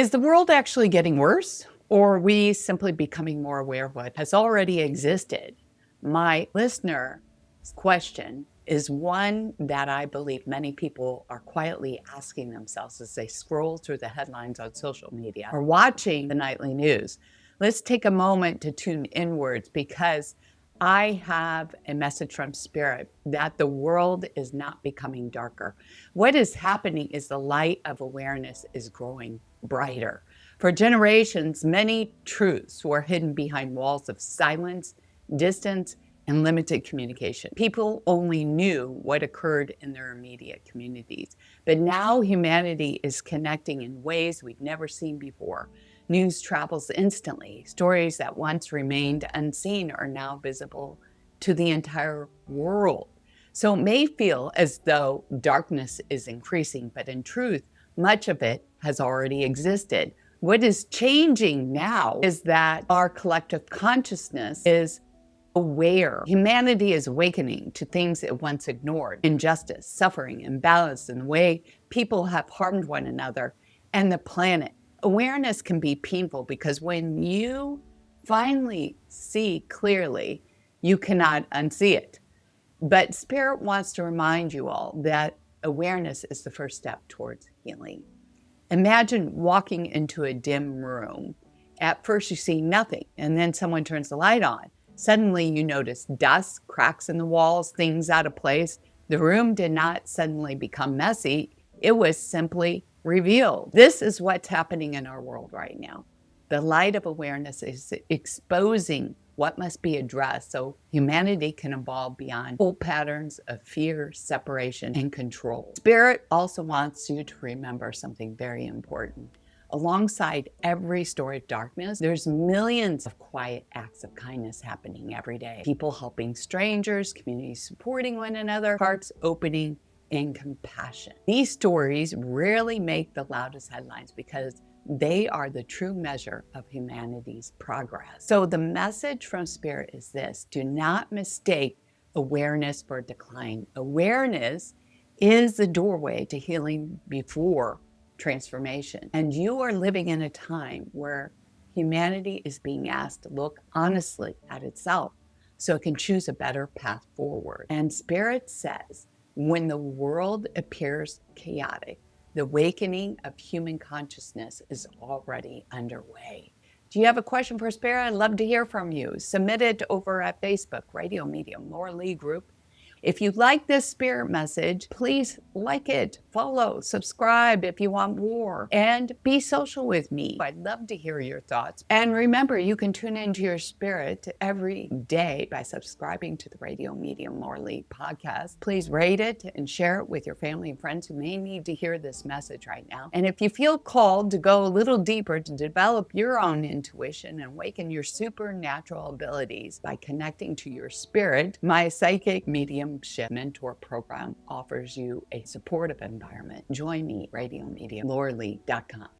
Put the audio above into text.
Is the world actually getting worse, or are we simply becoming more aware of what has already existed? My listener's question is one that I believe many people are quietly asking themselves as they scroll through the headlines on social media or watching the nightly news. Let's take a moment to tune inwards because I have a message from Spirit that the world is not becoming darker. What is happening is the light of awareness is growing brighter. For generations, many truths were hidden behind walls of silence, distance, and limited communication. People only knew what occurred in their immediate communities. But now humanity is connecting in ways we've never seen before. News travels instantly. Stories that once remained unseen are now visible to the entire world. So it may feel as though darkness is increasing, but in truth, much of it has already existed. What is changing now is that our collective consciousness is aware. Humanity is awakening to things it once ignored: injustice, suffering, imbalance in the way people have harmed one another and the planet. Awareness can be painful because when you finally see clearly, you cannot unsee it. But Spirit wants to remind you all that awareness is the first step towards healing. Imagine walking into a dim room. At first, you see nothing, and then someone turns the light on. Suddenly, you notice dust, cracks in the walls, things out of place. The room did not suddenly become messy, it was simply revealed. This is what's happening in our world right now. The light of awareness is exposing what must be addressed so humanity can evolve beyond old patterns of fear, separation, and control. Spirit also wants you to remember something very important. Alongside every story of darkness, there's millions of quiet acts of kindness happening every day. People helping strangers, communities supporting one another, hearts opening in compassion. These stories rarely make the loudest headlines because they are the true measure of humanity's progress. So the message from Spirit is this: do not mistake awareness for decline. Awareness is the doorway to healing before transformation. And you are living in a time where humanity is being asked to look honestly at itself so it can choose a better path forward. And Spirit says, when the world appears chaotic, the awakening of human consciousness is already underway. Do you have a question for Spirit? I'd love to hear from you. Submit it over at Facebook, Radio Medium, Laura Lee Group. If you like this Spirit message, please like it, follow, subscribe if you want more, and be social with me. I'd love to hear your thoughts. And remember, you can tune into your spirit every day by subscribing to the Radio Medium Laura Lee podcast. Please rate it and share it with your family and friends who may need to hear this message right now. And if you feel called to go a little deeper to develop your own intuition and awaken your supernatural abilities by connecting to your spirit, my psychic mediumship mentor program offers you a supportive environment. Join me, Radio Medium, LauraLee.com.